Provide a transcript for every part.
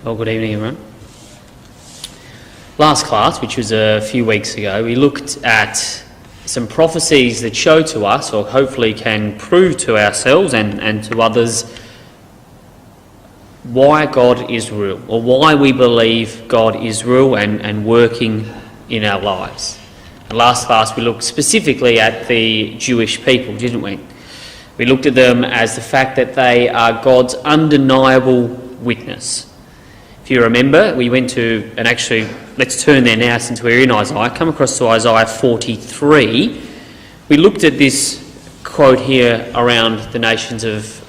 Well, good evening, everyone. Last class, which was a few weeks ago, we looked at some prophecies that show to us, or hopefully can prove to ourselves and to others, why God is real, or why we believe God is real and working in our lives. And last class we looked specifically at the Jewish people, didn't we? We looked at them as the fact that they are God's undeniable witness. If you remember, we went to, and actually let's turn there now since we're in Isaiah, come across to Isaiah 43. We looked at this quote here around the nation of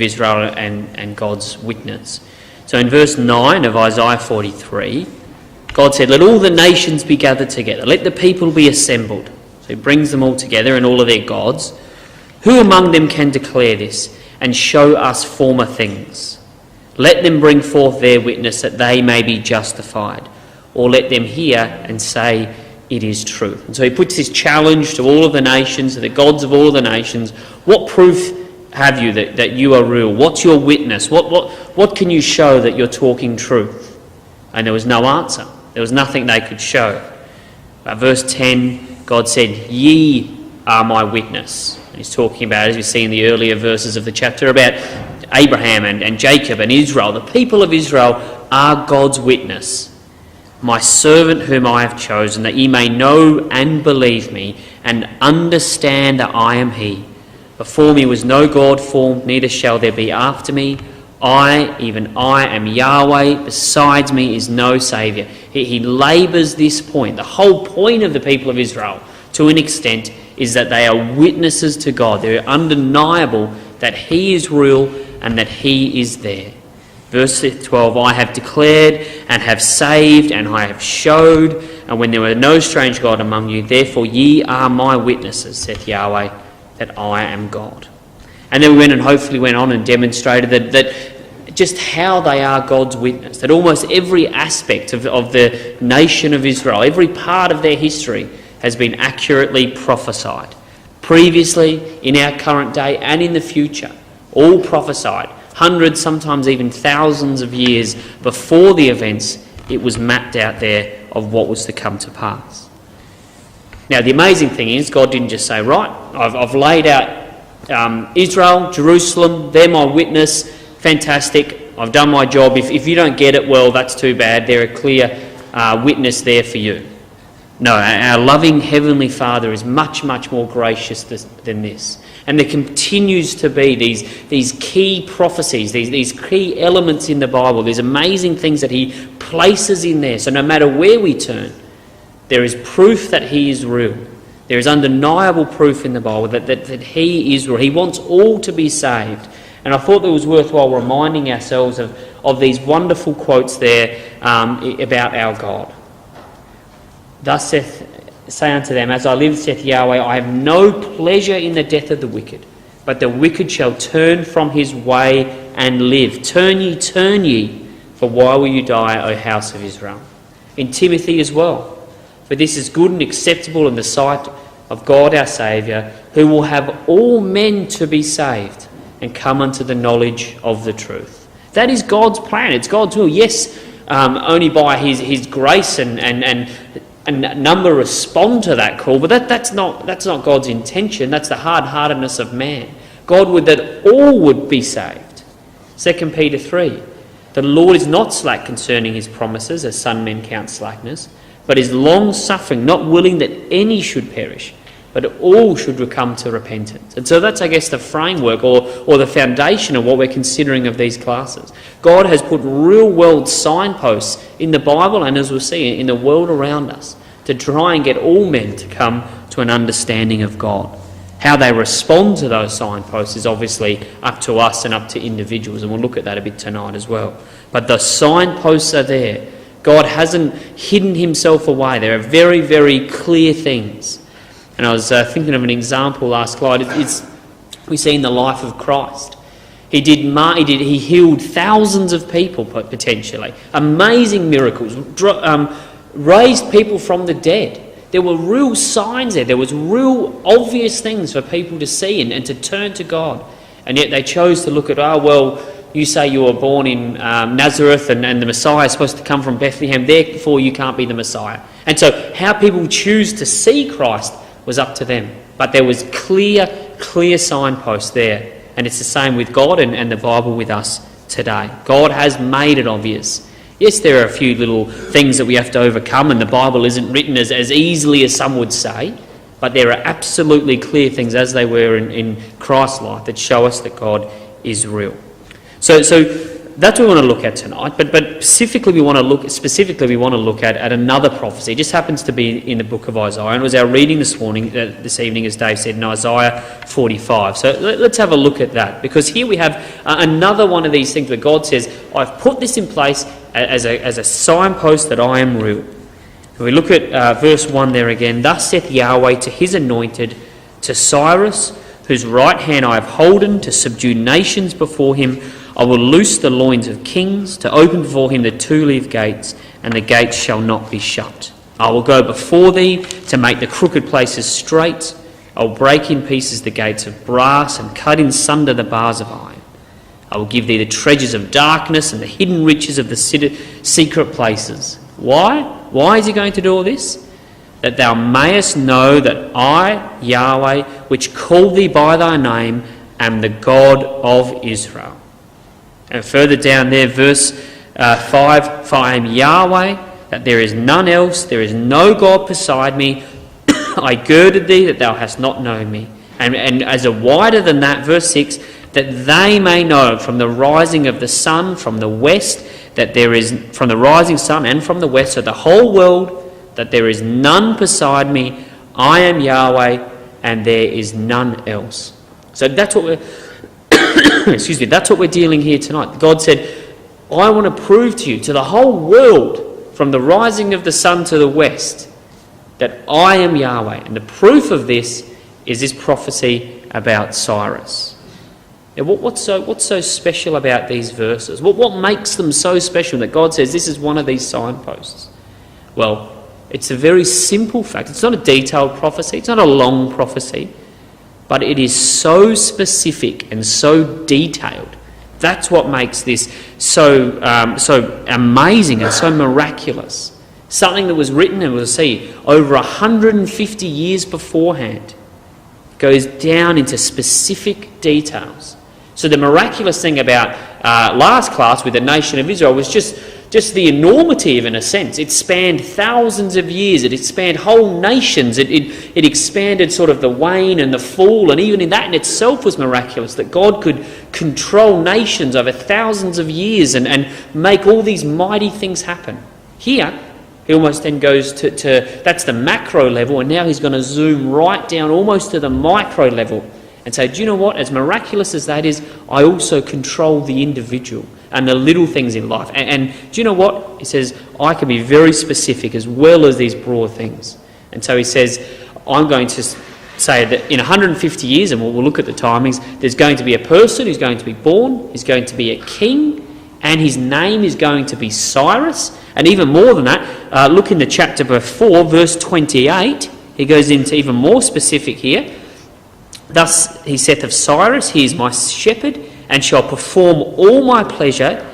Israel and God's witness. So in verse 9 of Isaiah 43, God said, "Let all the nations be gathered together, let the people be assembled." So he brings them all together and all of their gods. "Who among them can declare this and show us former things? Let them bring forth their witness that they may be justified, or let them hear and say it is truth." And so he puts this challenge to all of the nations, to the gods of all the nations. What proof have you that you are real? What's your witness? What can you show that you're talking truth? And there was no answer. There was nothing they could show. But verse 10, God said, "Ye are my witness." And he's talking about, as we see in the earlier verses of the chapter, about Abraham and Jacob and Israel. The people of Israel are God's witness. "My servant whom I have chosen, that ye may know and believe me, and understand that I am he. Before me was no God formed, neither shall there be after me. I, even I, am Yahweh, besides me is no saviour." He labours this point. The whole point of the people of Israel, to an extent, is that they are witnesses to God. They're undeniable that he is real and that he is there. Verse 12, "I have declared and have saved and I have showed, and when there were no strange God among you, therefore ye are my witnesses, saith Yahweh, that I am God." And then we hopefully went on and demonstrated that just how they are God's witness, that almost every aspect of the nation of Israel, every part of their history has been accurately prophesied. Previously, in our current day and in the future, all prophesied, hundreds, sometimes even thousands of years before the events, it was mapped out there of what was to come to pass. Now, the amazing thing is, God didn't just say, "Right, I've laid out Israel, Jerusalem, they're my witness, fantastic, I've done my job. If you don't get it, well, that's too bad. They're a clear witness there for you." No, our loving Heavenly Father is much, much more gracious than this. And there continues to be these key prophecies, these key elements in the Bible, these amazing things that he places in there. So no matter where we turn, there is proof that he is real. There is undeniable proof in the Bible that he is real. He wants all to be saved. And I thought it was worthwhile reminding ourselves of these wonderful quotes there about our God. "Thus say unto them, As I live, saith Yahweh, I have no pleasure in the death of the wicked, but the wicked shall turn from his way and live. Turn ye, for why will you die, O house of Israel?" In Timothy as well. "For this is good and acceptable in the sight of God our Saviour, who will have all men to be saved and come unto the knowledge of the truth." That is God's plan. It's God's will. Yes, only by his grace and number respond to that call, but that's not God's intention. That's the hard-heartedness of man. God would that all would be saved. 2 Peter 3, "The Lord is not slack concerning his promises, as some men count slackness, but is long-suffering, not willing that any should perish, but all should come to repentance." And so that's, I guess, the framework or the foundation of what we're considering of these classes. God has put real-world signposts in the Bible, and as we'll see, in the world around us, to try and get all men to come to an understanding of God. How they respond to those signposts is obviously up to us and up to individuals, and we'll look at that a bit tonight as well. But the signposts are there. God hasn't hidden himself away. There are very, very clear things. And I was thinking of an example last slide. We see in the life of Christ. He healed thousands of people potentially. Amazing miracles. Raised people from the dead. There were real signs there. There was real obvious things for people to see and to turn to God. And yet they chose to look at, you say you were born in Nazareth and the Messiah is supposed to come from Bethlehem, therefore you can't be the Messiah. And so how people choose to see Christ was up to them. But there was clear signposts there. And it's the same with God and the Bible with us today. God has made it obvious. Yes, there are a few little things that we have to overcome, and the Bible isn't written as easily as some would say, but there are absolutely clear things, as they were in Christ's life, that show us that God is real. So that's what we want to look at tonight. But specifically, we want to look at another prophecy. It just happens to be in the book of Isaiah, and it was our reading this evening, as Dave said, in Isaiah 45. So let's have a look at that, because here we have another one of these things where God says, "I've put this in place as a signpost that I am real." And we look at verse 1 there again. "Thus saith Yahweh to his anointed, to Cyrus, whose right hand I have holden, to subdue nations before him. I will loose the loins of kings, to open before him the two-leaved gates, and the gates shall not be shut. I will go before thee to make the crooked places straight. I will break in pieces the gates of brass and cut in sunder the bars of iron. I will give thee the treasures of darkness and the hidden riches of the secret places." Why? Why is he going to do all this? "That thou mayest know that I, Yahweh, which called thee by thy name, am the God of Israel." And further down there, verse 5, "For I am Yahweh, that there is none else, there is no God beside me. I girded thee, that thou hast not known me." And as a wider than that, verse 6, "That they may know from the rising of the sun from the west, that there is, from the rising sun and from the west, so the whole world, that there is none beside me. I am Yahweh, and there is none else." So that's what we're that's what we're dealing here tonight. God said, "I want to prove to you, to the whole world, from the rising of the sun to the west, that I am Yahweh." And the proof of this is this prophecy about Cyrus. Now, what's so special about these verses? What makes them so special that God says this is one of these signposts? Well, it's a very simple fact. It's not a detailed prophecy. It's not a long prophecy. But it is so specific and so detailed. That's what makes this so amazing and so miraculous. Something that was written, and we'll see, over 150 years beforehand, goes down into specific details. So the miraculous thing about last class with the nation of Israel was just the enormity of it, in a sense. It spanned thousands of years. It spanned whole nations. It expanded sort of the wane and the fall, and even in that in itself was miraculous, that God could control nations over thousands of years and make all these mighty things happen. Here, he almost then goes to that's the macro level, and now he's going to zoom right down almost to the micro level and say, do you know what? As miraculous as that is, I also control the individual and the little things in life. And do you know what? He says, I can be very specific as well as these broad things. And so he says, I'm going to say that in 150 years, and we'll look at the timings, there's going to be a person who's going to be born, he's going to be a king, and his name is going to be Cyrus. And even more than that, look in the chapter before, verse 28, he goes into even more specific here. Thus he saith of Cyrus, he is my shepherd, and shall perform all my pleasure,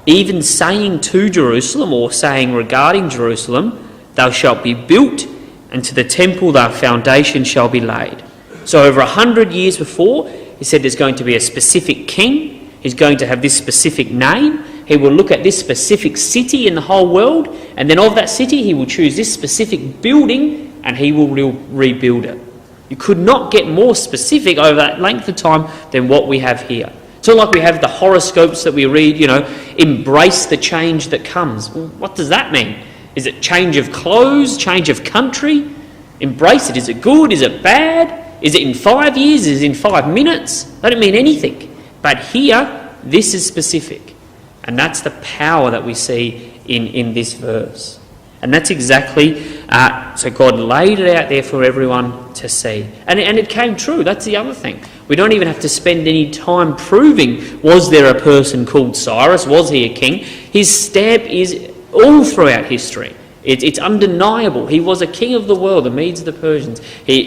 even saying to Jerusalem, or saying regarding Jerusalem, thou shalt be built, and to the temple thy foundation shall be laid. So over 100 years before, he said there's going to be a specific king, he's going to have this specific name, he will look at this specific city in the whole world, and then of that city he will choose this specific building, and he will rebuild it. You could not get more specific over that length of time than what we have here. It's not like we have the horoscopes that we read, embrace the change that comes. Well, what does that mean? Is it change of clothes, change of country? Embrace it. Is it good? Is it bad? Is it in 5 years? Is it in 5 minutes? That doesn't mean anything. But here, this is specific. And that's the power that we see in this verse. And that's exactly, so God laid it out there for everyone to see. And it came true. That's the other thing. We don't even have to spend any time proving, was there a person called Cyrus? Was he a king? His stamp is all throughout history. It's undeniable. He was a king of the world, the Medes, the Persians.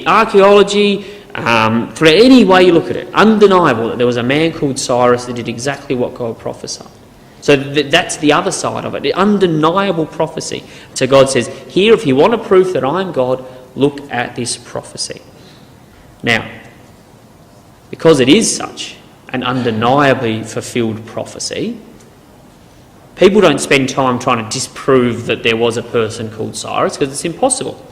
Archaeology, through any way you look at it, undeniable that there was a man called Cyrus that did exactly what God prophesied. So that's the other side of it, the undeniable prophecy. So God says, here, if you want a proof that I'm God, look at this prophecy. Now, because it is such an undeniably fulfilled prophecy, people don't spend time trying to disprove that there was a person called Cyrus, because it's impossible.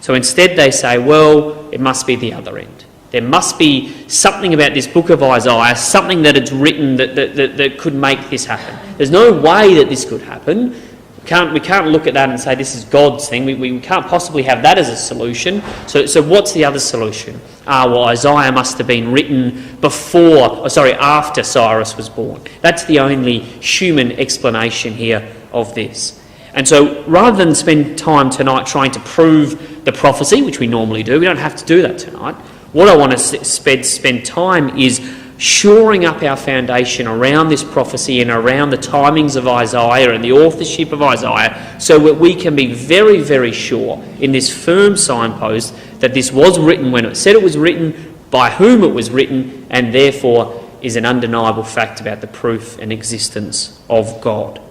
So instead they say, well, it must be the other end. There must be something about this book of Isaiah, something that it's written that could make this happen. There's no way that this could happen. We can't look at that and say this is God's thing. We can't possibly have that as a solution. So what's the other solution? Well, Isaiah must have been written after Cyrus was born. That's the only human explanation here of this. And so rather than spend time tonight trying to prove the prophecy, which we normally do, we don't have to do that tonight. What I want to spend time is shoring up our foundation around this prophecy and around the timings of Isaiah and the authorship of Isaiah, so that we can be very, very sure in this firm signpost that this was written when it said it was written, by whom it was written, and therefore is an undeniable fact about the proof and existence of God.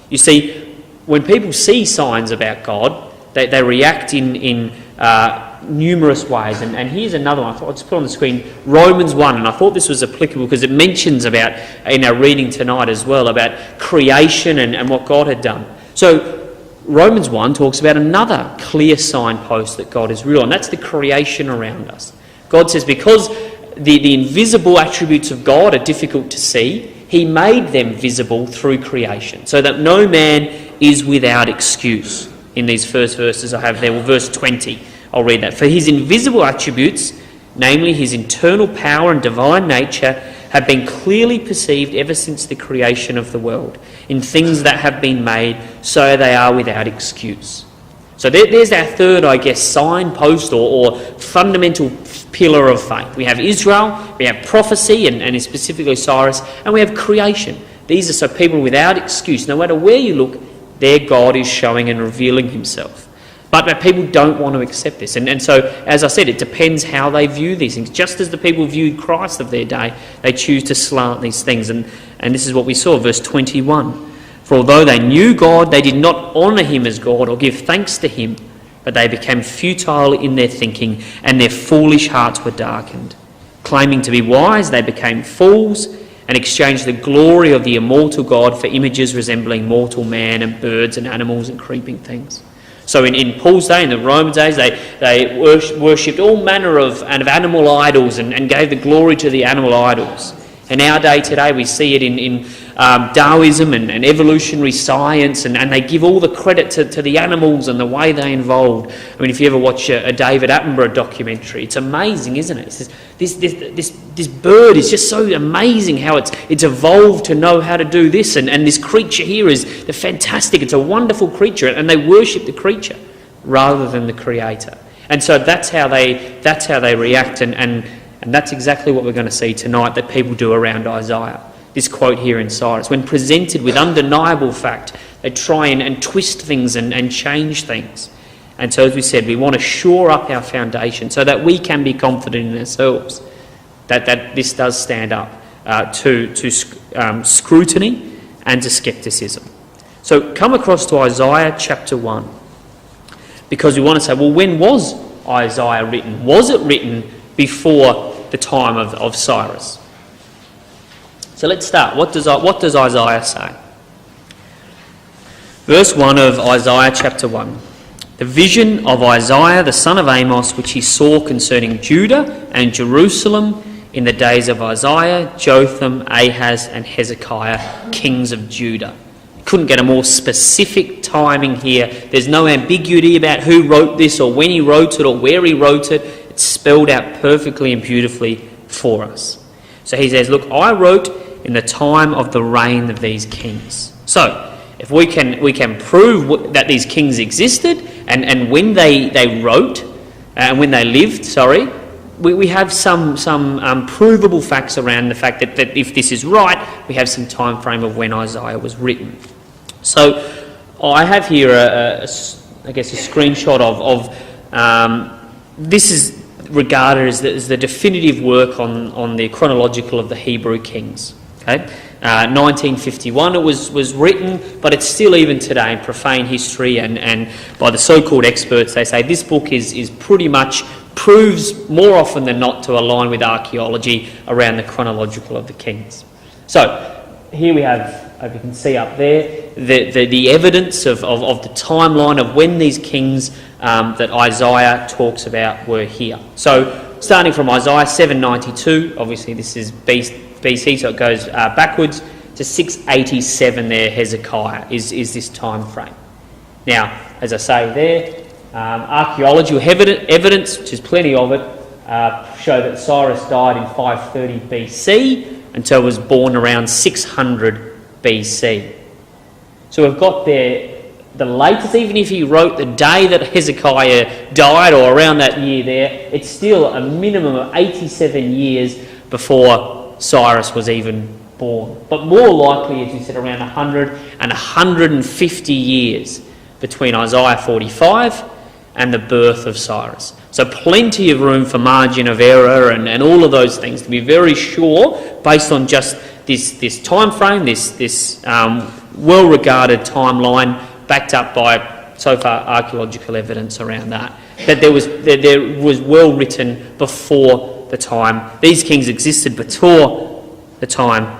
You see, when people see signs about God, they react in numerous ways, and here's another one. I thought I'd just put on the screen Romans 1, and I thought this was applicable because it mentions about, in our reading tonight as well, about creation and what God had done. So Romans 1 talks about another clear signpost that God is real, and that's the creation around us. God says because the invisible attributes of God are difficult to see, he made them visible through creation, so that no man is without excuse. In these first verses I have there, well, verse 20, I'll read that. For his invisible attributes, namely his internal power and divine nature, have been clearly perceived ever since the creation of the world, in things that have been made, so they are without excuse. So there's our third, signpost or fundamental pillar of faith. We have Israel, we have prophecy, and specifically Cyrus, and we have creation. These are so people without excuse, no matter where you look, their God is showing and revealing himself. But people don't want to accept this. And so, as I said, it depends how they view these things. Just as the people viewed Christ of their day, they choose to slant these things. And this is what we saw, verse 21. For although they knew God, they did not honour him as God or give thanks to him, but they became futile in their thinking, and their foolish hearts were darkened. Claiming to be wise, they became fools, and exchanged the glory of the immortal God for images resembling mortal man and birds and animals and creeping things. So in Paul's day, in the Roman days, they worshipped all manner of animal idols and gave the glory to the animal idols. In our day today, we see it in Taoism and evolutionary science, and they give all the credit to the animals and the way they involved. I mean, if you ever watch a David Attenborough documentary, it's amazing, isn't it? It says, this bird is just so amazing how it's evolved to know how to do this, and this creature here is fantastic. It's a wonderful creature, and they worship the creature rather than the Creator. And so that's how they react, and that's exactly what we're going to see tonight that people do around Isaiah. This quote here in Cyrus, when presented with undeniable fact, they try and twist things and change things. And so, as we said, we want to shore up our foundation so that we can be confident in ourselves that this does stand up to scrutiny and to scepticism. So come across to Isaiah chapter 1, because we want to say, well, when was Isaiah written? Was it written before the time of Cyrus? So let's start. What does Isaiah say? Verse 1 of Isaiah chapter 1. The vision of Isaiah the son of Amos, which he saw concerning Judah and Jerusalem in the days of Isaiah, Jotham, Ahaz and Hezekiah, kings of Judah. Couldn't get a more specific timing here. There's no ambiguity about who wrote this or when he wrote it or where he wrote it. It's spelled out perfectly and beautifully for us. So he says, look, I wrote in the time of the reign of these kings. So if we can prove that these kings existed and when they wrote and when they lived, we have some provable facts around the fact that if this is right, we have some time frame of when Isaiah was written. So I have here a screenshot of this is regarded as the definitive work on the chronological of the Hebrew kings. Okay, 1951 it was written, but it's still, even today, in profane history and by the so-called experts, they say this book is pretty much proves more often than not to align with archaeology around the chronological of the kings. So here we have, as you can see up there, the evidence of the timeline of when these kings that Isaiah talks about were here. So starting from Isaiah 792, obviously this is BC, so it goes backwards to 687 there, Hezekiah is this time frame. Now, as I say there, archaeological evidence, which is plenty of it, show that Cyrus died in 530 BC until he was born around 600 BC. So we've got there the latest, even if he wrote the day that Hezekiah died or around that year there, it's still a minimum of 87 years before Cyrus was even born. But more likely, as you said, around 100 and 150 years between Isaiah 45 and the birth of Cyrus. So plenty of room for margin of error and all of those things to be very sure based on just this time frame, this well-regarded timeline backed up by so far archaeological evidence around that there was well written before the time. These kings existed before the time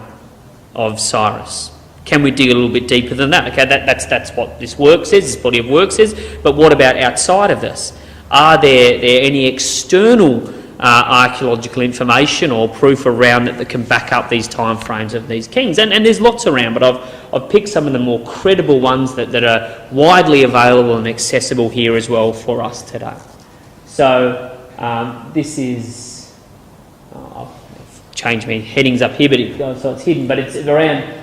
of Cyrus. Can we dig a little bit deeper than that? Okay, that's what this work says, this body of work says. But what about outside of this? Are there any external archaeological information or proof around that can back up these time frames of these kings? And there's lots around, but I've picked some of the more credible ones that are widely available and accessible here as well for us today. So this is... I've changed my headings up here, so it's hidden, but it's around...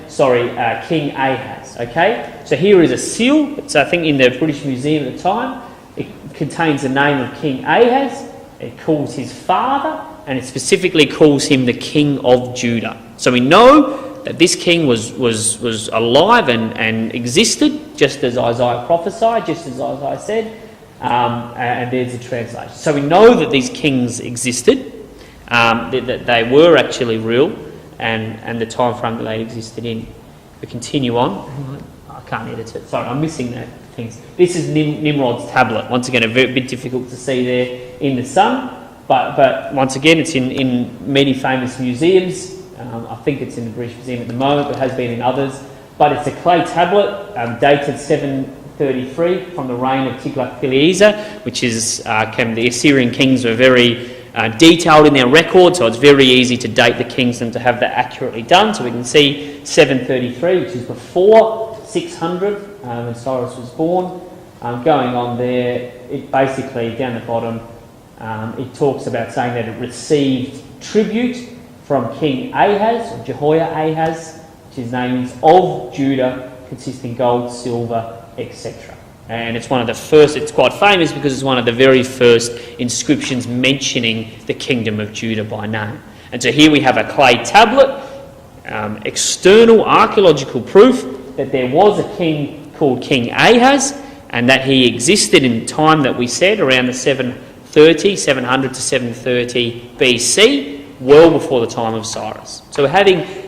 King Ahaz, okay? So here is a seal. It's, I think, in the British Museum at the time. It contains the name of King Ahaz. It calls his father, and it specifically calls him the King of Judah. So we know that this king was alive and existed, just as Isaiah prophesied, just as Isaiah said, and there's a translation. So we know that these kings existed, that they were actually real, and the time frame that they existed in. We continue on. I can't edit it. Sorry, I'm missing that things. This is Nimrod's tablet. Once again, a bit difficult to see there in the sun, but once again, it's in many famous museums. I think it's in the British Museum at the moment, but has been in others. But it's a clay tablet dated 733 from the reign of Tiglath-Pileser, which is the Assyrian kings were very detailed in their record, so it's very easy to date the kings and to have that accurately done. So we can see 733, which is before 600 when Cyrus was born. Going on there, it basically, down the bottom, it talks about saying that it received tribute from King Ahaz, or Jehoiahaz, which his name is, of Judah, consisting gold, silver, etc. And it's one of the first, it's quite famous because it's one of the very first inscriptions mentioning the kingdom of Judah by name. And so here we have a clay tablet, external archaeological proof that there was a king called King Ahaz, and that he existed in time that we said around the 700 to 730 BC, well before the time of Cyrus. So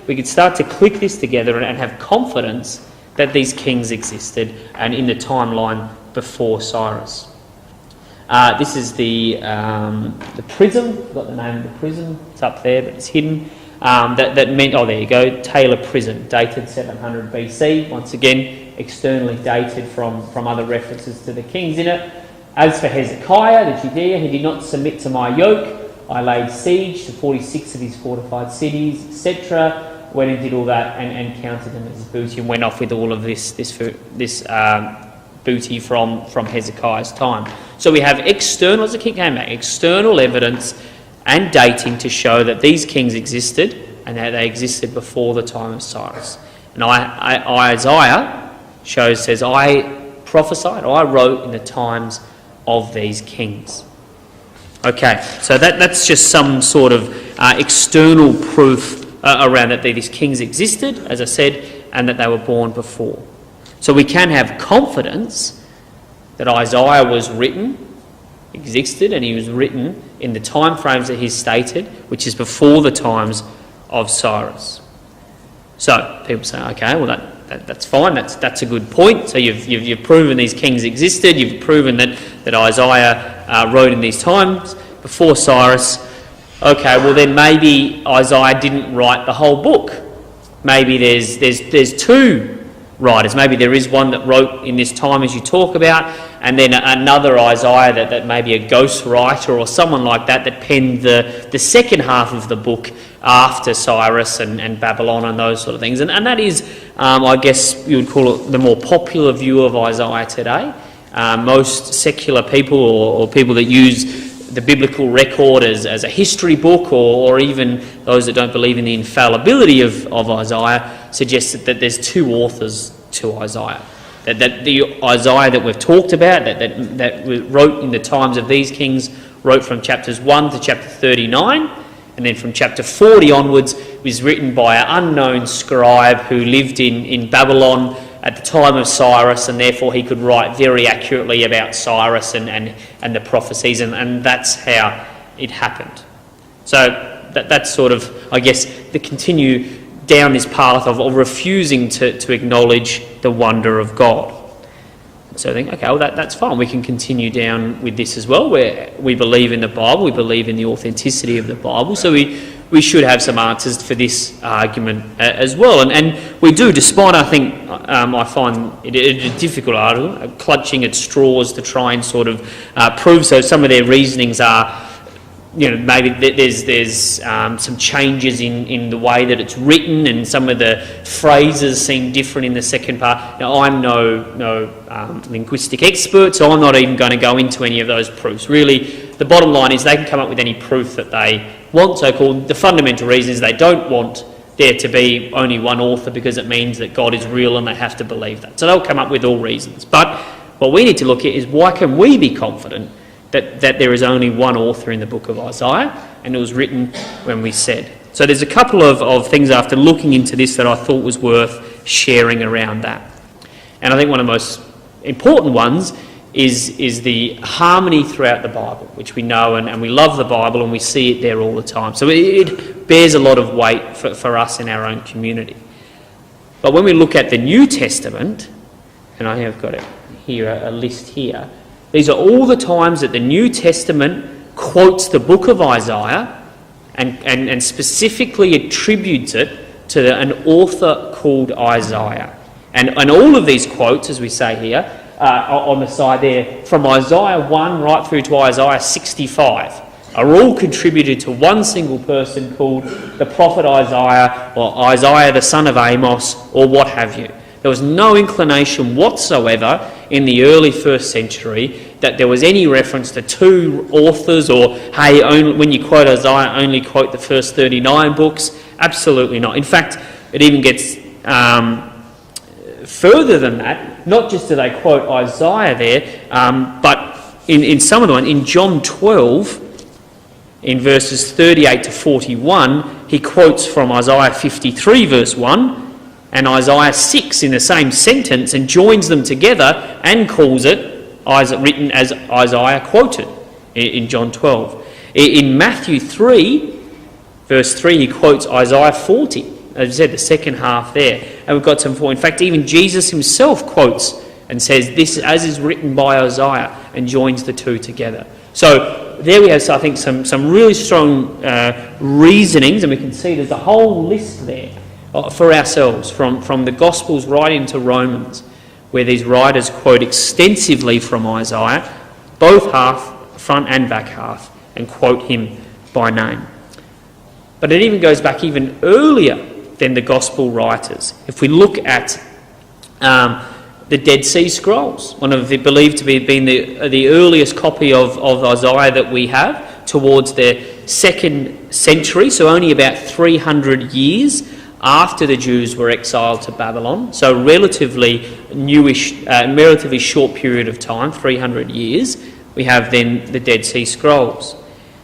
we could start to click this together and have confidence that these kings existed and in the timeline before Cyrus. This is the prism. I've got the name of the prism. It's up there, but it's hidden. That meant, oh, there you go, Taylor Prism, dated 700 BC. Once again, externally dated from other references to the kings in it. As for Hezekiah, the Judea, he did not submit to my yoke. I laid siege to 46 of his fortified cities, etc. Went and did all that and counted them as booty and went off with all of this booty from Hezekiah's time. So we have external, as the king came back, external evidence and dating to show that these kings existed and that they existed before the time of Cyrus. And Isaiah says, I prophesied, I wrote in the times of these kings. Okay, so that's just some sort of external proof around that these kings existed, as I said, and that they were born before. So we can have confidence that Isaiah was written, existed, and he was written in the time frames that he's stated, which is before the times of Cyrus. So people say, okay, well that's fine. That's a good point. So you've proven these kings existed. You've proven that Isaiah wrote in these times before Cyrus. Okay, well then maybe Isaiah didn't write the whole book. Maybe there's two writers. Maybe there is one that wrote in this time as you talk about, and then another Isaiah that may be a ghost writer or someone like that penned the second half of the book after Cyrus and Babylon and those sort of things. And that is, I guess you would call it the more popular view of Isaiah today. Most secular people or people that use the biblical record as a history book, or even those that don't believe in the infallibility of Isaiah, suggest that there's two authors to Isaiah. That the Isaiah that we've talked about, that wrote in the times of these kings, wrote from chapters 1 to chapter 39, and then from chapter 40 onwards was written by an unknown scribe who lived in Babylon at the time of Cyrus, and therefore he could write very accurately about Cyrus and the prophecies, and that's how it happened. So that's sort of, I guess, the continue down this path of refusing to acknowledge the wonder of God. So I think, okay, well that's fine. We can continue down with this as well, where we believe in the Bible, we believe in the authenticity of the Bible, so we should have some answers for this argument as well. And we do, despite, I think, I find it a difficult article, clutching at straws to try and sort of prove so. Some of their reasonings are, maybe there's some changes in the way that it's written, and some of the phrases seem different in the second part. Now, I'm no linguistic expert, so I'm not even going to go into any of those proofs. Really, the bottom line is they can come up with any proof that they want. So-called the fundamental reason is they don't want there to be only one author, because it means that God is real and they have to believe that. So they'll come up with all reasons. But what we need to look at is, why can we be confident that there is only one author in the book of Isaiah, and it was written when we said. So there's a couple of things after looking into this that I thought was worth sharing around that. And I think one of the most important ones is the harmony throughout the Bible, which we know, and we love the Bible and we see it there all the time. So it bears a lot of weight for us in our own community. But when we look at the New Testament, and I have got it here, a list here, these are all the times that the New Testament quotes the book of Isaiah and specifically attributes it to an author called Isaiah. And all of these quotes, as we say here, on the side there, from Isaiah 1 right through to Isaiah 65, are all contributed to one single person called the prophet Isaiah, or Isaiah the son of Amos, or what have you. There was no inclination whatsoever in the early first century that there was any reference to two authors, or, hey, when you quote Isaiah, only quote the first 39 books. Absolutely not. In fact, it even gets further than that. Not just do they quote Isaiah there, but in some of the ones, in John 12, in verses 38 to 41, he quotes from Isaiah 53 verse 1, and Isaiah 6 in the same sentence, and joins them together and calls it written as Isaiah quoted in John 12. In Matthew 3, verse 3, he quotes Isaiah 40. As I said, the second half there. And we've got some more. In fact, even Jesus himself quotes and says, this as is written by Isaiah, and joins the two together. So there we have, I think, some really strong reasonings, and we can see there's a whole list there for ourselves, from the Gospels right into Romans, where these writers quote extensively from Isaiah, both half, front and back half, and quote him by name. But it even goes back even earlier than the Gospel writers. If we look at the Dead Sea Scrolls, one of the believed to be the earliest copy of Isaiah that we have, towards the 2nd century, so only about 300 years after the Jews were exiled to Babylon, so relatively newish, relatively short period of time, 300 years, we have then the Dead Sea Scrolls.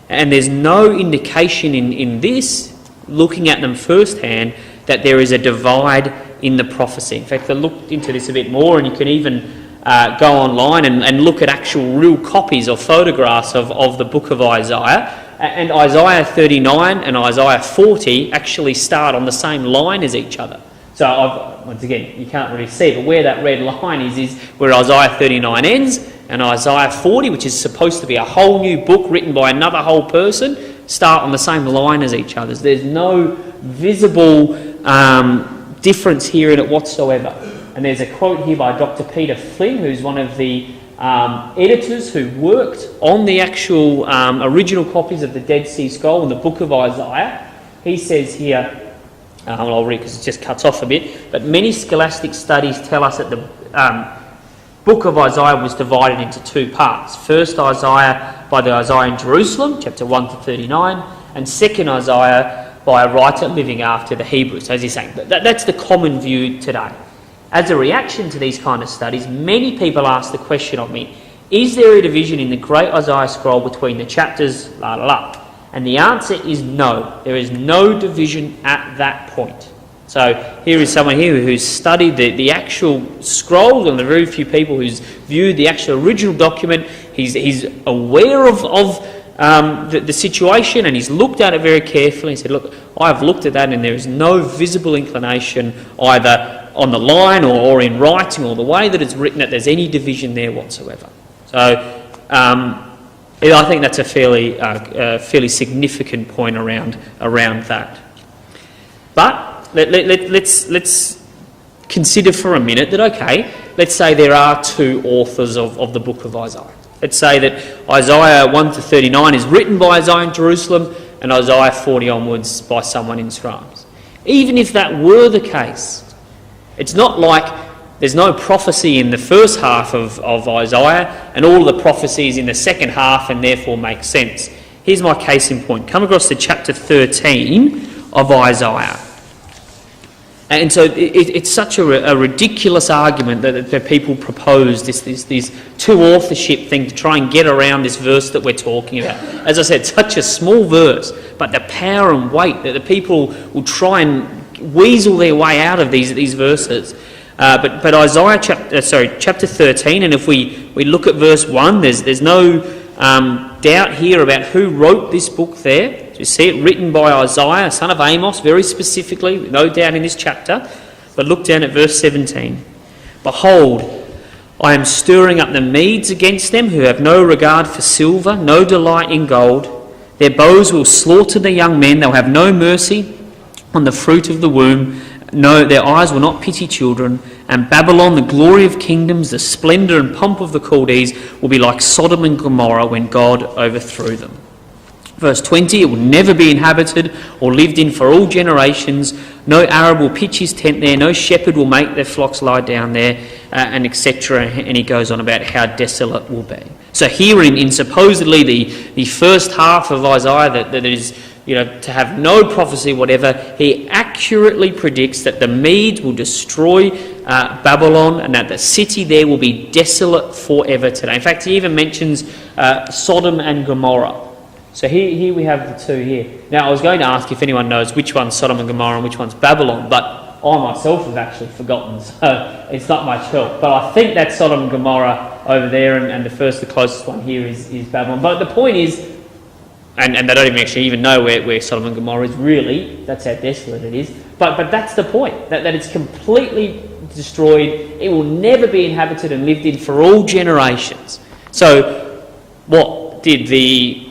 And there's no indication in this, looking at them firsthand, that there is a divide in the prophecy. In fact, I looked into this a bit more, and you can even go online and look at actual real copies or photographs of the book of Isaiah. And Isaiah 39 and Isaiah 40 actually start on the same line as each other. So once again, you can't really see, but where that red line is where Isaiah 39 ends, and Isaiah 40, which is supposed to be a whole new book written by another whole person, start on the same line as each other. There's no visible difference here in it whatsoever. And there's a quote here by Dr. Peter Flynn, who's one of the editors who worked on the actual original copies of the Dead Sea Scroll and the book of Isaiah. He says here, I'll read because it just cuts off a bit, but many scholastic studies tell us that the book of Isaiah was divided into two parts. First Isaiah by the Isaiah in Jerusalem, chapter 1 to 39, and second Isaiah by a writer living after the Hebrews. So as he's saying, that's the common view today. As a reaction to these kind of studies, many people ask the question of me, is there a division in the great Isaiah scroll between the chapters, la la la? And the answer is no. There is no division at that point. So here is someone here who's studied the actual scrolls, and the very few people who's viewed the actual original document. He's aware of the situation, and he's looked at it very carefully and said, look, I've looked at that and there is no visible inclination either on the line or in writing or the way that it's written that there's any division there whatsoever. So I think that's a fairly significant point around that. But let's consider for a minute that, okay, let's say there are two authors of the book of Isaiah. Let's say that Isaiah 1 to 39 is written by Isaiah in Jerusalem and Isaiah 40 onwards by someone in Srams. Even if that were the case, it's not like there's no prophecy in the first half of Isaiah and all the prophecies in the second half and therefore make sense. Here's my case in point. Come across to chapter 13 of Isaiah. And so it's such a ridiculous argument that people propose, this two authorship thing to try and get around this verse that we're talking about. As I said, such a small verse, but the power and weight that the people will try and weasel their way out of these verses. But Isaiah chapter 13, and if we look at verse 1, there's no doubt here about who wrote this book there. You see it written by Isaiah, son of Amos, very specifically, no doubt in this chapter. But look down at verse 17. Behold, I am stirring up the Medes against them, who have no regard for silver, no delight in gold. Their bows will slaughter the young men, they'll have no mercy on the fruit of the womb. No, their eyes will not pity children. And Babylon, the glory of kingdoms, the splendour and pomp of the Chaldees, will be like Sodom and Gomorrah when God overthrew them. Verse 20, it will never be inhabited or lived in for all generations. No Arab will pitch his tent there. No shepherd will make their flocks lie down there, and etc. And he goes on about how desolate it will be. So here in supposedly the first half of Isaiah that is, to have no prophecy whatever, he accurately predicts that the Medes will destroy Babylon and that the city there will be desolate forever today. In fact, he even mentions Sodom and Gomorrah. So here we have the two here. Now, I was going to ask if anyone knows which one's Sodom and Gomorrah and which one's Babylon, but I myself have actually forgotten, so it's not much help. But I think that's Sodom and Gomorrah over there, and the closest one here is Babylon. But the point is, and they don't even know where Sodom and Gomorrah is really, that's how desolate it is. But that's the point, that it's completely destroyed. It will never be inhabited and lived in for all generations. So what did the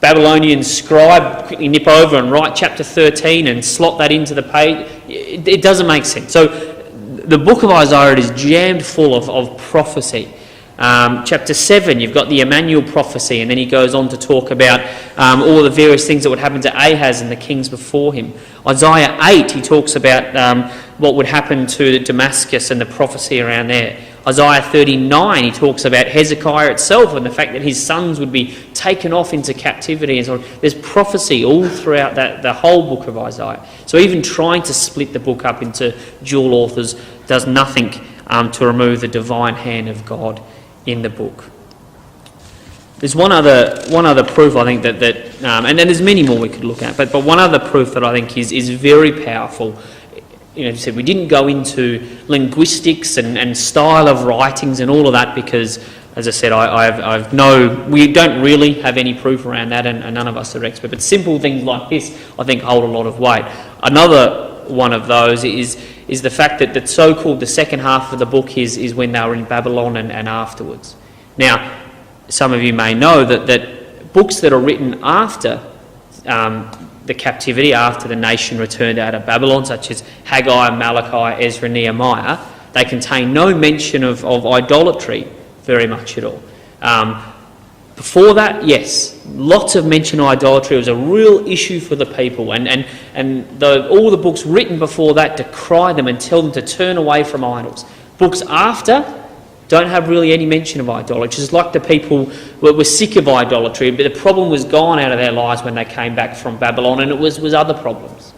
Babylonian scribe quickly nip over and write chapter 13 and slot that into the page? It doesn't make sense. So the book of Isaiah is jammed full of prophecy. Chapter 7, you've got the Emmanuel prophecy, and then he goes on to talk about all the various things that would happen to Ahaz and the kings before him. Isaiah 8, he talks about what would happen to Damascus and the prophecy around there. Isaiah 39, he talks about Hezekiah itself and the fact that his sons would be taken off into captivity and so on. There's prophecy all throughout the whole book of Isaiah. So even trying to split the book up into dual authors does nothing to remove the divine hand of God in the book. There's one other proof I think that and then there's many more we could look at, but one other proof that I think is very powerful you said we didn't go into linguistics and style of writings and all of that because, as I said, we don't really have any proof around that, and none of us are experts. But simple things like this, I think, hold a lot of weight. Another one of those is the fact that the so-called the second half of the book is when they were in Babylon and afterwards. Now, some of you may know that books that are written after the captivity, after the nation returned out of Babylon, such as Haggai, Malachi, Ezra, Nehemiah, they contain no mention of idolatry very much at all. Before that, yes, lots of mention of idolatry. It was a real issue for the people, and all the books written before that decry them and tell them to turn away from idols. Books after don't have really any mention of idolatry. It's like the people were sick of idolatry, but the problem was gone out of their lives when they came back from Babylon, and it was other problems.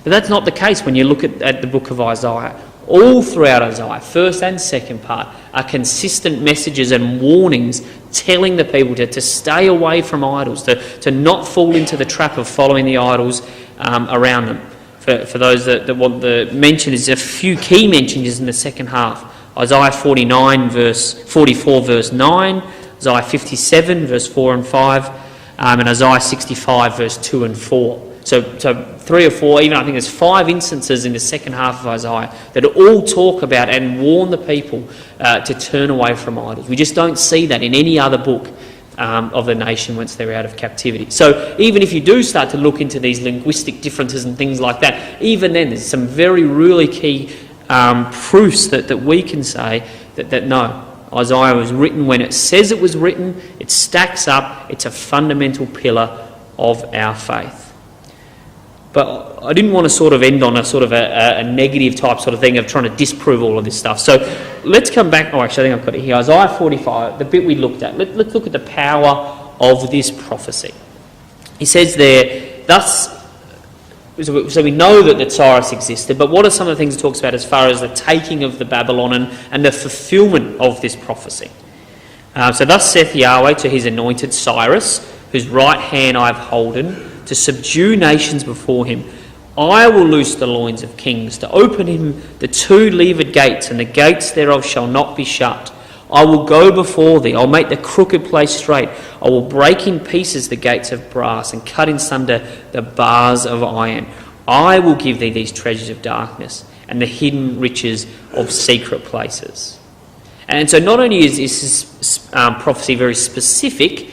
But that's not the case when you look at the book of Isaiah. All throughout Isaiah, first and second part, are consistent messages and warnings telling the people to stay away from idols, to not fall into the trap of following the idols around them. For those that want the mention, there's a few key mentions in the second half. Isaiah 44 verse 9, Isaiah 57 verse 4 and 5, and Isaiah 65 verse 2 and 4. So 3 or 4, even I think there's 5 instances in the second half of Isaiah that all talk about and warn the people to turn away from idols. We just don't see that in any other book of the nation once they're out of captivity. So even if you do start to look into these linguistic differences and things like that, even then there's some very really key proofs that we can say that no, Isaiah was written when it says it was written, it stacks up, it's a fundamental pillar of our faith. But I didn't want to sort of end on a negative type sort of thing of trying to disprove all of this stuff. So let's come back. Oh, actually, I think I've got it here. Isaiah 45, the bit we looked at. Let's look at the power of this prophecy. He says there, so we know that Cyrus existed, but what are some of the things it talks about as far as the taking of the Babylon and the fulfilment of this prophecy? So thus saith Yahweh to his anointed Cyrus, whose right hand I have holden, to subdue nations before him. I will loose the loins of kings, to open him the 2 levered gates, and the gates thereof shall not be shut. I will go before thee, I'll make the crooked place straight. I will break in pieces the gates of brass, and cut in sunder the bars of iron. I will give thee these treasures of darkness, and the hidden riches of secret places. And so not only is this prophecy very specific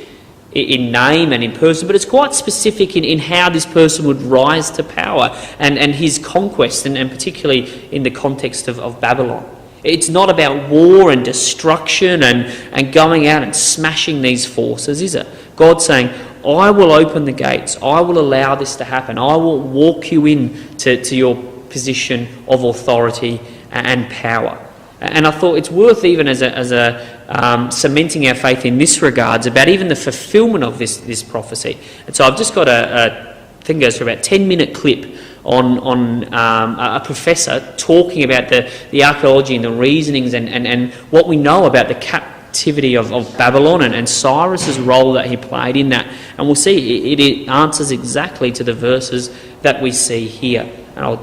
in name and in person, but it's quite specific in how this person would rise to power and his conquest, and particularly in the context of Babylon. It's not about war and destruction and going out and smashing these forces, is it? God's saying, I will open the gates, I will allow this to happen, I will walk you in to your position of authority and power. And I thought it's worth, even as a cementing our faith in this regards, about even the fulfilment of this prophecy. And so I've just got a thing goes for about 10-minute clip on a professor talking about the archaeology and the reasonings and what we know about the captivity of Babylon and Cyrus's role that he played in that. And we'll see it answers exactly to the verses that we see here. And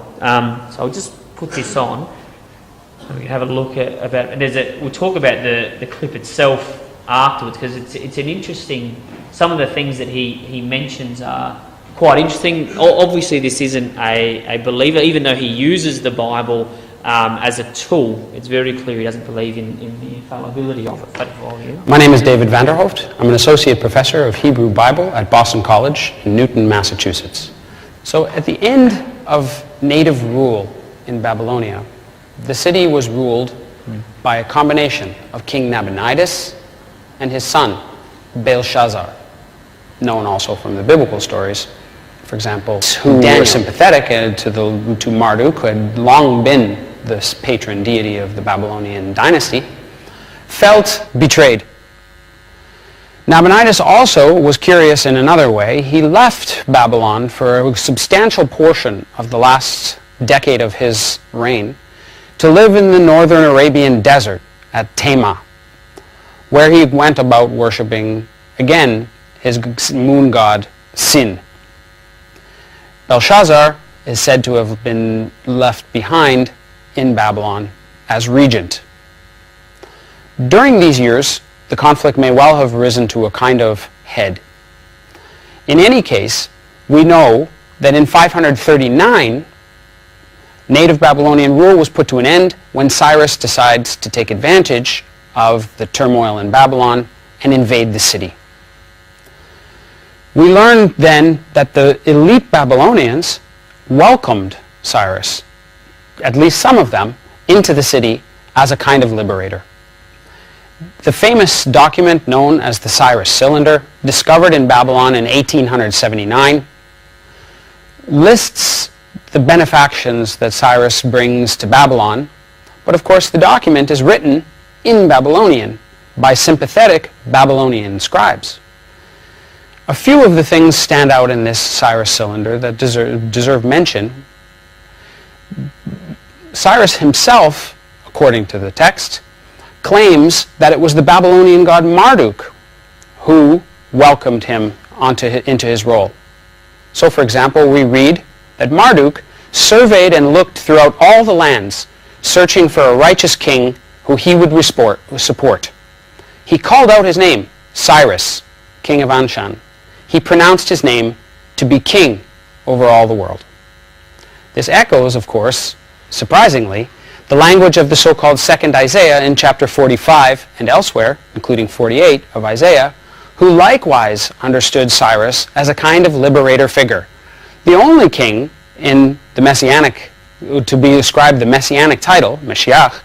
so I'll just put this on. We can have a look at we'll talk about the clip itself afterwards, because it's an interesting. Some of the things that he mentions are quite interesting. Obviously, this isn't a believer, even though he uses the Bible as a tool. It's very clear he doesn't believe in the infallibility of it. But my name is David Vanderhoeft. I'm an associate professor of Hebrew Bible at Boston College in Newton, Massachusetts. So at the end of native rule in Babylonia, the city was ruled by a combination of King Nabonidus and his son, Belshazzar, known also from the biblical stories, for example, who were sympathetic to Marduk, who had long been the patron deity of the Babylonian dynasty, felt betrayed. Nabonidus also was curious in another way. He left Babylon for a substantial portion of the last decade of his reign to live in the northern Arabian desert at Tema, where he went about worshipping, again, his moon god Sin. Belshazzar is said to have been left behind in Babylon as regent. During these years, the conflict may well have risen to a kind of head. In any case, we know that in 539, native Babylonian rule was put to an end when Cyrus decides to take advantage of the turmoil in Babylon and invade the city. We learn then that the elite Babylonians welcomed Cyrus, at least some of them, into the city as a kind of liberator. The famous document known as the Cyrus Cylinder, discovered in Babylon in 1879, lists the benefactions that Cyrus brings to Babylon, but of course the document is written in Babylonian by sympathetic Babylonian scribes. A few of the things stand out in this Cyrus Cylinder that deserve mention. Cyrus himself, according to the text, claims that it was the Babylonian god Marduk who welcomed him into his role. So, for example, we read that Marduk surveyed and looked throughout all the lands, searching for a righteous king who he would support. He called out his name, Cyrus, king of Anshan. He pronounced his name to be king over all the world. This echoes, of course, surprisingly, the language of the so-called second Isaiah in chapter 45 and elsewhere, including 48 of Isaiah, who likewise understood Cyrus as a kind of liberator figure, the only king in the Messianic, to be ascribed the Messianic title, Mashiach,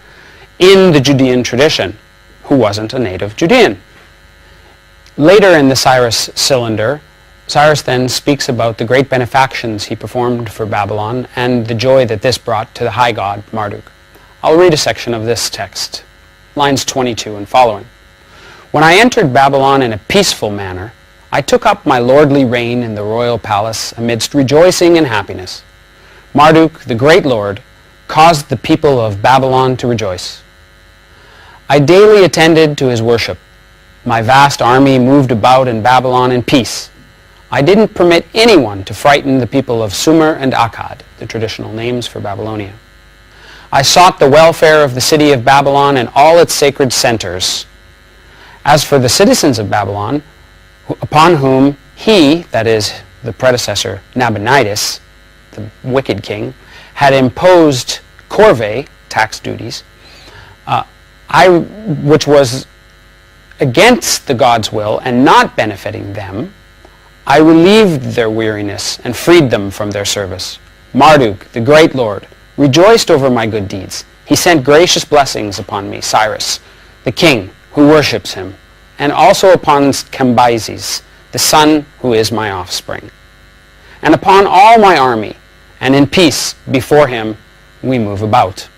in the Judean tradition, who wasn't a native Judean. Later in the Cyrus Cylinder, Cyrus then speaks about the great benefactions he performed for Babylon and the joy that this brought to the high god Marduk. I'll read a section of this text, lines 22 and following. When I entered Babylon in a peaceful manner, I took up my lordly reign in the royal palace amidst rejoicing and happiness. Marduk, the great lord, caused the people of Babylon to rejoice. I daily attended to his worship. My vast army moved about in Babylon in peace. I didn't permit anyone to frighten the people of Sumer and Akkad, the traditional names for Babylonia. I sought the welfare of the city of Babylon and all its sacred centers. As for the citizens of Babylon, upon whom he, that is, the predecessor Nabonidus, the wicked king, had imposed corvée, tax duties, which was against the God's will and not benefiting them, I relieved their weariness and freed them from their service. Marduk, the great lord, rejoiced over my good deeds. He sent gracious blessings upon me, Cyrus, the king who worships him, and also upon Cambyses, the son who is my offspring, and upon all my army, and in peace before him we move about.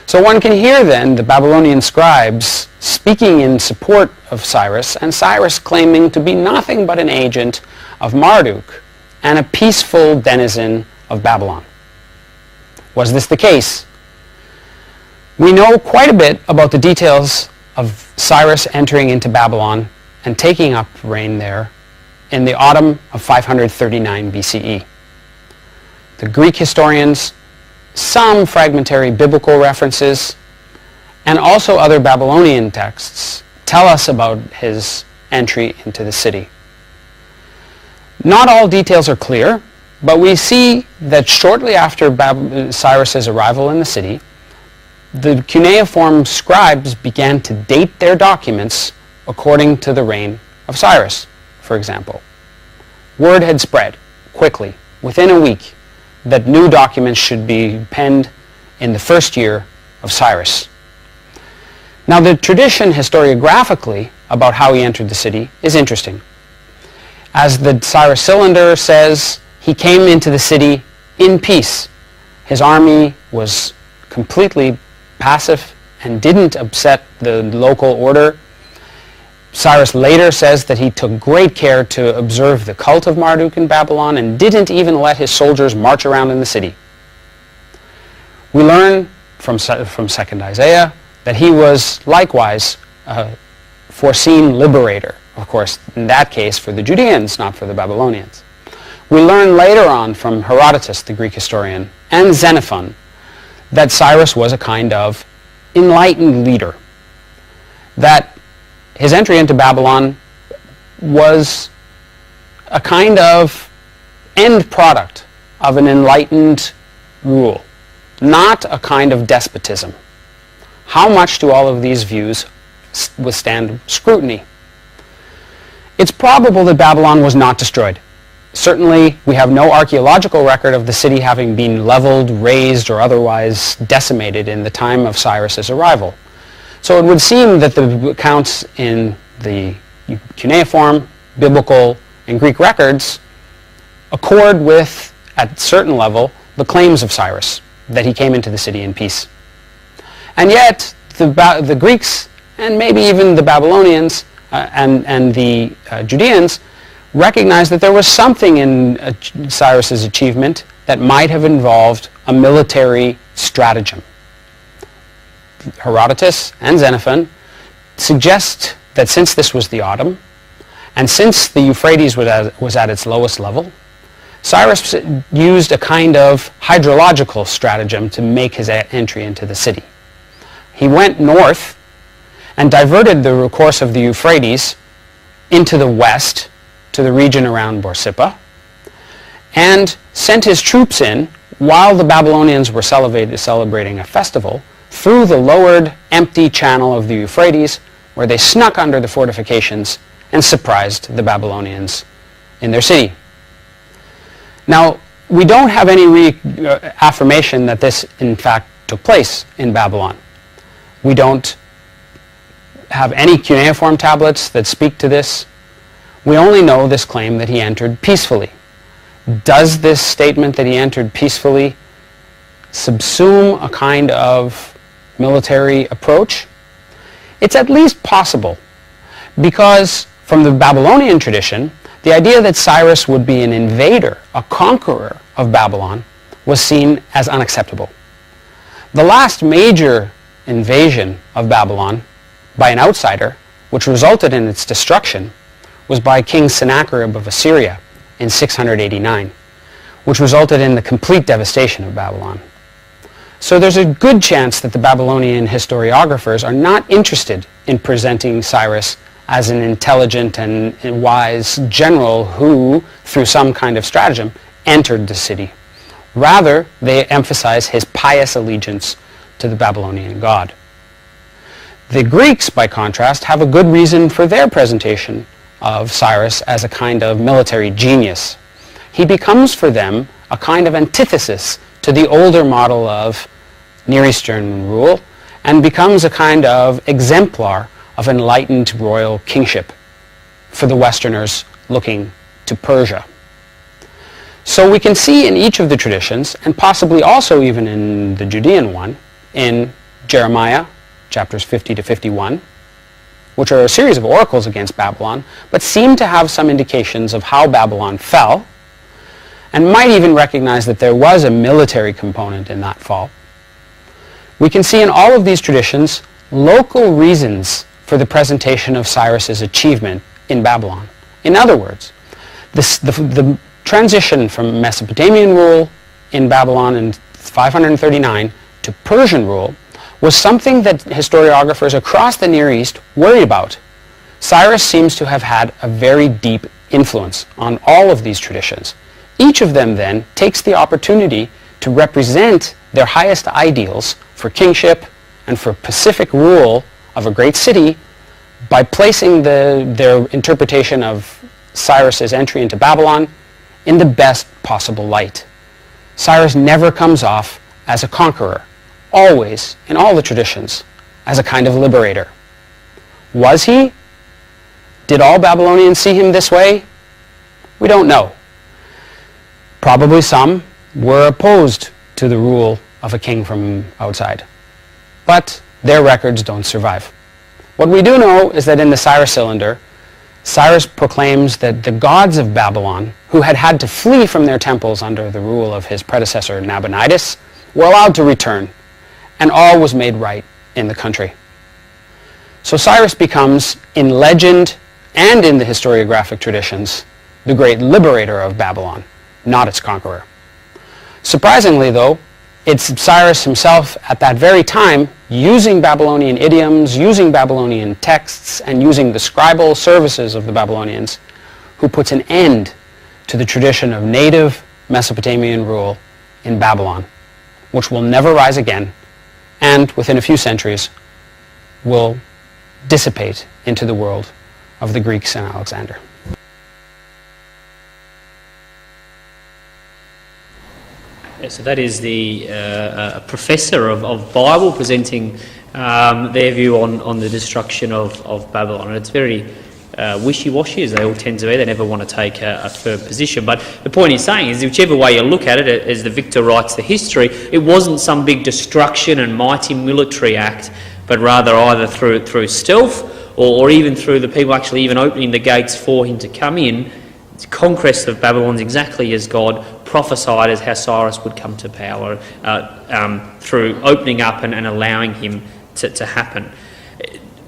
So one can hear then the Babylonian scribes speaking in support of Cyrus, and Cyrus claiming to be nothing but an agent of Marduk and a peaceful denizen of Babylon. Was this the case? We know quite a bit about the details of Cyrus entering into Babylon and taking up reign there in the autumn of 539 BCE. The Greek historians, some fragmentary biblical references, and also other Babylonian texts tell us about his entry into the city. Not all details are clear, but we see that shortly after Cyrus's arrival in the city, the cuneiform scribes began to date their documents according to the reign of Cyrus, for example. Word had spread quickly, within a week, that new documents should be penned in the first year of Cyrus. Now, the tradition historiographically about how he entered the city is interesting. As the Cyrus Cylinder says, he came into the city in peace. His army was completely passive and didn't upset the local order. Cyrus later says that he took great care to observe the cult of Marduk in Babylon and didn't even let his soldiers march around in the city. We learn from 2nd Isaiah that he was likewise a foreseen liberator, of course, in that case for the Judeans, not for the Babylonians. We learn later on from Herodotus, the Greek historian, and Xenophon, that Cyrus was a kind of enlightened leader, that his entry into Babylon was a kind of end product of an enlightened rule, not a kind of despotism. How much do all of these views withstand scrutiny? It's probable that Babylon was not destroyed. Certainly, we have no archaeological record of the city having been leveled, razed, or otherwise decimated in the time of Cyrus's arrival. So it would seem that the accounts in the cuneiform, biblical, and Greek records accord with, at a certain level, the claims of Cyrus, that he came into the city in peace. And yet, the Greeks, and maybe even the Babylonians and the Judeans, recognized that there was something in Cyrus's achievement that might have involved a military stratagem. Herodotus and Xenophon suggest that since this was the autumn, and since the Euphrates was at its lowest level, Cyrus used a kind of hydrological stratagem to make his entry into the city. He went north and diverted the course of the Euphrates into the west, to the region around Borsippa, and sent his troops in while the Babylonians were celebrating a festival through the lowered, empty channel of the Euphrates, where they snuck under the fortifications and surprised the Babylonians in their city. Now, we don't have any affirmation that this, in fact, took place in Babylon. We don't have any cuneiform tablets that speak to this. We only know this claim that he entered peacefully. Does this statement that he entered peacefully subsume a kind of military approach? It's at least possible, because from the Babylonian tradition, the idea that Cyrus would be an invader, a conqueror of Babylon, was seen as unacceptable. The last major invasion of Babylon by an outsider, which resulted in its destruction, was by King Sennacherib of Assyria in 689, which resulted in the complete devastation of Babylon. So there's a good chance that the Babylonian historiographers are not interested in presenting Cyrus as an intelligent and wise general who, through some kind of stratagem, entered the city. Rather, they emphasize his pious allegiance to the Babylonian god. The Greeks, by contrast, have a good reason for their presentation of Cyrus as a kind of military genius. He becomes for them a kind of antithesis to the older model of Near Eastern rule, and becomes a kind of exemplar of enlightened royal kingship for the Westerners looking to Persia. So we can see in each of the traditions, and possibly also even in the Judean one, in Jeremiah, chapters 50 to 51, which are a series of oracles against Babylon, but seem to have some indications of how Babylon fell, and might even recognize that there was a military component in that fall. We can see in all of these traditions local reasons for the presentation of Cyrus's achievement in Babylon. In other words, the transition from Mesopotamian rule in Babylon in 539 to Persian rule was something that historiographers across the Near East worried about. Cyrus seems to have had a very deep influence on all of these traditions. Each of them then takes the opportunity to represent their highest ideals for kingship and for pacific rule of a great city by placing their interpretation of Cyrus's entry into Babylon in the best possible light. Cyrus never comes off as a conqueror, always, in all the traditions, as a kind of liberator. Was he? Did all Babylonians see him this way? We don't know. Probably some were opposed to the rule of a king from outside. But their records don't survive. What we do know is that in the Cyrus Cylinder, Cyrus proclaims that the gods of Babylon, who had had to flee from their temples under the rule of his predecessor Nabonidus, were allowed to return, and all was made right in the country. So Cyrus becomes, in legend and in the historiographic traditions, the great liberator of Babylon, not its conqueror. Surprisingly, though, it's Cyrus himself at that very time, using Babylonian idioms, using Babylonian texts, and using the scribal services of the Babylonians, who puts an end to the tradition of native Mesopotamian rule in Babylon, which will never rise again, and within a few centuries will dissipate into the world of the Greeks and Alexander. Yeah, so that is the a professor of Bible presenting their view on the destruction of Babylon. And it's very wishy-washy, as they all tend to be. They never want to take a firm position. But the point he's saying is, whichever way you look at it, as the victor writes the history, it wasn't some big destruction and mighty military act, but rather either through stealth or even through the people actually even opening the gates for him to come in. The conquest of Babylon is exactly as God prophesied as how Cyrus would come to power, through opening up and allowing him to happen.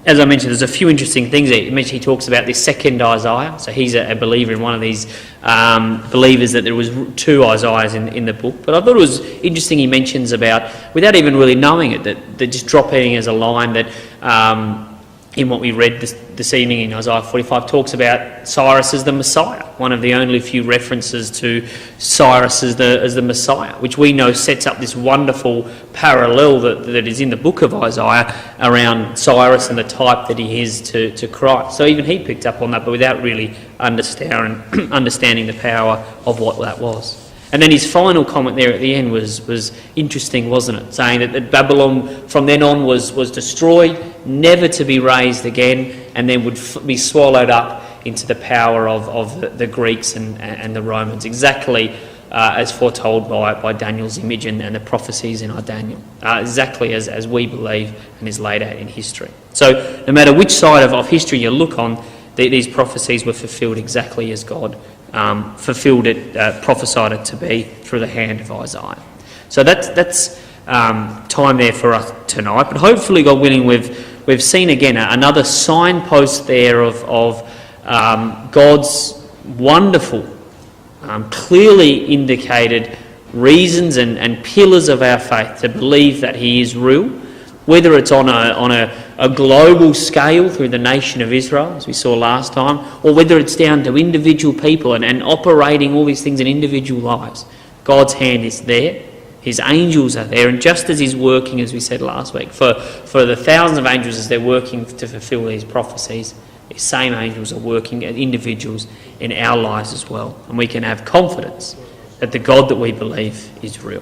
As I mentioned, there's a few interesting things. He talks about this second Isaiah. So he's a believer in one of these believers that there was two Isaiahs in the book. But I thought it was interesting he mentions about, without even really knowing it, that just dropping as a line that in what we read this evening in Isaiah 45 talks about Cyrus as the Messiah, one of the only few references to Cyrus as the Messiah, which we know sets up this wonderful parallel that is in the book of Isaiah around Cyrus and the type that he is to Christ. So even he picked up on that, but without really understanding the power of what that was. And then his final comment there at the end was interesting, wasn't it? Saying that Babylon from then on was destroyed, never to be raised again, and then would be swallowed up into the power of the Greeks and the Romans, exactly as foretold by Daniel's image and the prophecies in our Daniel, exactly as we believe and is laid out in history. So no matter which side of history you look on, these prophecies were fulfilled exactly as God fulfilled it, prophesied it to be through the hand of Isaiah. So that's time there for us tonight. But hopefully, God willing, we've seen again another signpost there of God's wonderful, clearly indicated reasons and pillars of our faith to believe that He is real, whether it's on a global scale through the nation of Israel, as we saw last time, or whether it's down to individual people and operating all these things in individual lives. God's hand is there. His angels are there. And just as He's working, as we said last week, for the thousands of angels as they're working to fulfill these prophecies, these same angels are working as individuals in our lives as well. And we can have confidence that the God that we believe is real.